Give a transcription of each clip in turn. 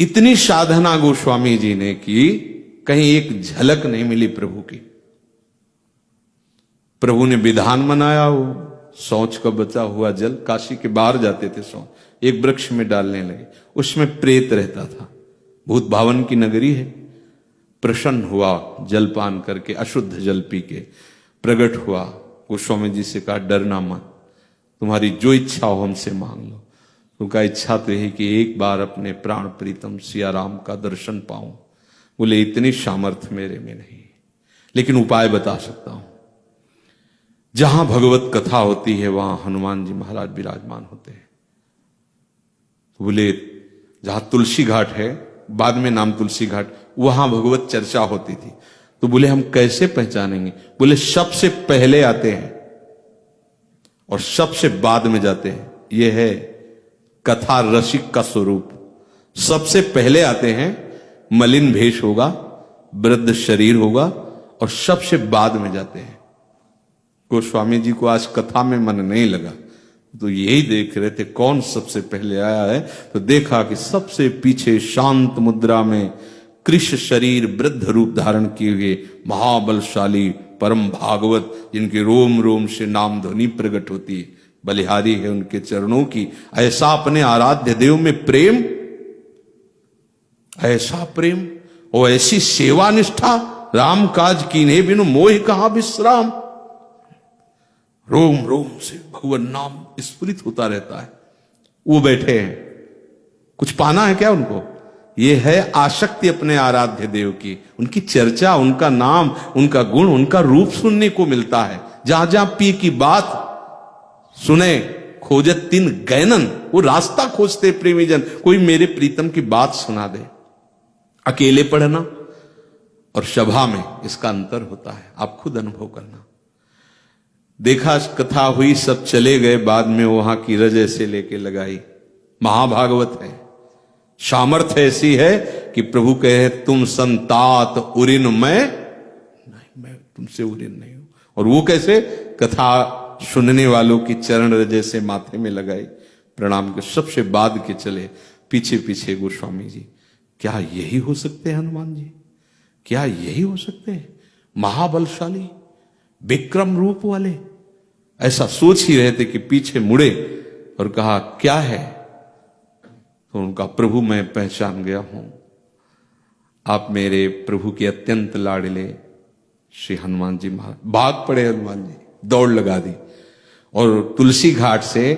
इतनी साधना गोस्वामी जी ने की, कहीं एक झलक नहीं मिली प्रभु की। प्रभु ने विधान बनाया, वो शौच का बचा हुआ जल काशी के बाहर जाते थे शौच, एक वृक्ष में डालने लगे, उसमें प्रेत रहता था। भूत भावन की नगरी है। प्रसन्न हुआ जलपान करके, अशुद्ध जल पी के प्रकट हुआ। गोस्वामी जी से कहा डरना मत, तुम्हारी जो इच्छा हो हमसे मांग लो। उनका इच्छा तो यही कि एक बार अपने प्राण प्रीतम सिया राम का दर्शन पाऊं। बोले इतनी सामर्थ्य मेरे में नहीं, लेकिन उपाय बता सकता हूं। जहां भगवत कथा होती है वहां हनुमान जी महाराज विराजमान होते हैं। तो बोले जहां तुलसी घाट है, बाद में नाम तुलसी घाट, वहां भगवत चर्चा होती थी। तो बोले हम कैसे पहचानेंगे? बोले सबसे पहले आते हैं और सबसे बाद में जाते हैं। यह है कथा रसिक का स्वरूप। सबसे पहले आते हैं, मलिन भेष होगा, वृद्ध शरीर होगा, और सबसे बाद में जाते हैं। गोस्वामी जी को आज कथा में मन नहीं लगा, तो यही देख रहे थे कौन सबसे पहले आया है। तो देखा कि सबसे पीछे शांत मुद्रा में कृष्ण शरीर वृद्ध रूप धारण किए हुए महाबलशाली परम भागवत, जिनके रोम रोम से नाम ध्वनि प्रकट होती है, बलिहारी है उनके चरणों की। ऐसा अपने आराध्य देव में प्रेम, ऐसा प्रेम और ऐसी सेवा निष्ठा, राम काज कीन्हे बिनु मोह कहां विश्राम। रोम रोम से भगवान नाम स्फुरित होता रहता है। वो बैठे हैं, कुछ पाना है क्या उनको? ये है आसक्ति अपने आराध्य देव की। उनकी चर्चा, उनका नाम, उनका गुण, उनका रूप सुनने को मिलता है। जहां जहां पी की बात सुने खोजत तीन गैनन, वो रास्ता खोजते प्रेमीजन, कोई मेरे प्रीतम की बात सुना दे। अकेले पढ़ना और सभा में इसका अंतर होता है, आप खुद अनुभव करना। देखा कथा हुई, सब चले गए, बाद में वहां की रज ऐसे लेके लगाई। महाभागवत है, सामर्थ्य ऐसी है कि प्रभु कहे तुम संतात उरिन मैं नहीं, मैं तुमसे उरिन नहीं हूं। और वो कैसे? कथा सुनने वालों की चरण रज से माथे में लगाई, प्रणाम के सबसे बाद के चले पीछे पीछे गोस्वामी जी। क्या यही हो सकते हैं हनुमान जी? क्या यही हो सकते हैं? महाबलशाली विक्रम रूप वाले। ऐसा सोच ही रहे थे कि पीछे मुड़े और कहा क्या है? तो उनका प्रभु मैं पहचान गया हूं, आप मेरे प्रभु के अत्यंत लाडले श्री हनुमान जी महाराज। भाग पड़े हनुमान जी, दौड़ लगा दी, और तुलसी घाट से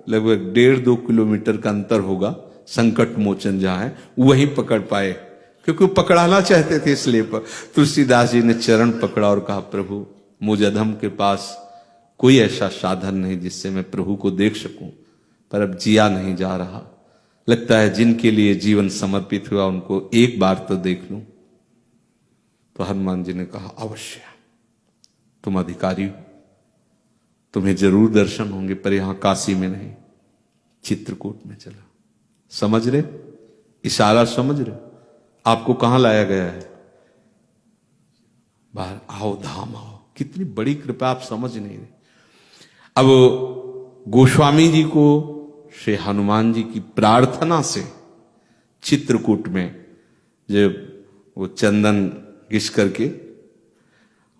लगभग 1.5-2 किलोमीटर का अंतर होगा, संकट मोचन जहां है, वहीं पकड़ पाए, क्योंकि वो पकड़ाना चाहते थे। इसलिए तुलसीदास जी ने चरण पकड़ा और कहा प्रभु मुझ अधम के पास कोई ऐसा साधन नहीं जिससे मैं प्रभु को देख सकूं, पर अब जिया नहीं जा रहा। लगता है जिनके लिए जीवन समर्पित हुआ उनको एक बार तो देख लूं। तो हनुमान जी ने कहा अवश्य, तुम अधिकारी हो, तुम्हें जरूर दर्शन होंगे, पर यहां काशी में नहीं, चित्रकूट में चला। समझ रहे? इशारा समझ रहे? आपको कहां लाया गया है? बाहर आओ, धाम आओ। कितनी बड़ी कृपा, आप समझ नहीं रहे। अब गोस्वामी जी को श्री हनुमान जी की प्रार्थना से चित्रकूट में जब वो चंदन घिस करके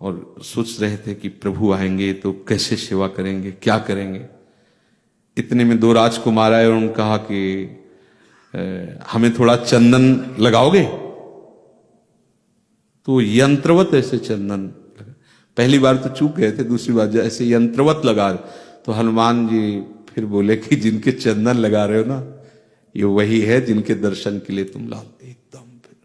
और सोच रहे थे कि प्रभु आएंगे तो कैसे सेवा करेंगे, क्या करेंगे, इतने में 2 राजकुमार आए और उन्होंने कहा कि हमें थोड़ा चंदन लगाओगे? तो यंत्रवत ऐसे चंदन लगा। पहली बार तो चूक गए थे, दूसरी बार ऐसे यंत्रवत लगा रहे। तो हनुमान जी फिर बोले कि जिनके चंदन लगा रहे हो ना, ये वही है जिनके दर्शन के लिए तुम लाते। एकदम फिर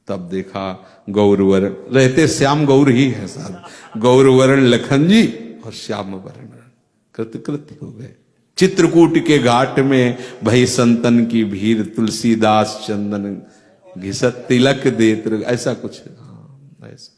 तब देखा गौरवरण, रहते श्याम गौर ही है साहब, गौरवरण लखन जी और श्याम वरण कृतकृत्य हो गए। चित्रकूट के घाट में भई संतन की भीड़, तुलसीदास चंदन घिसत तिलक देत, ऐसा कुछ। हाँ, ऐसा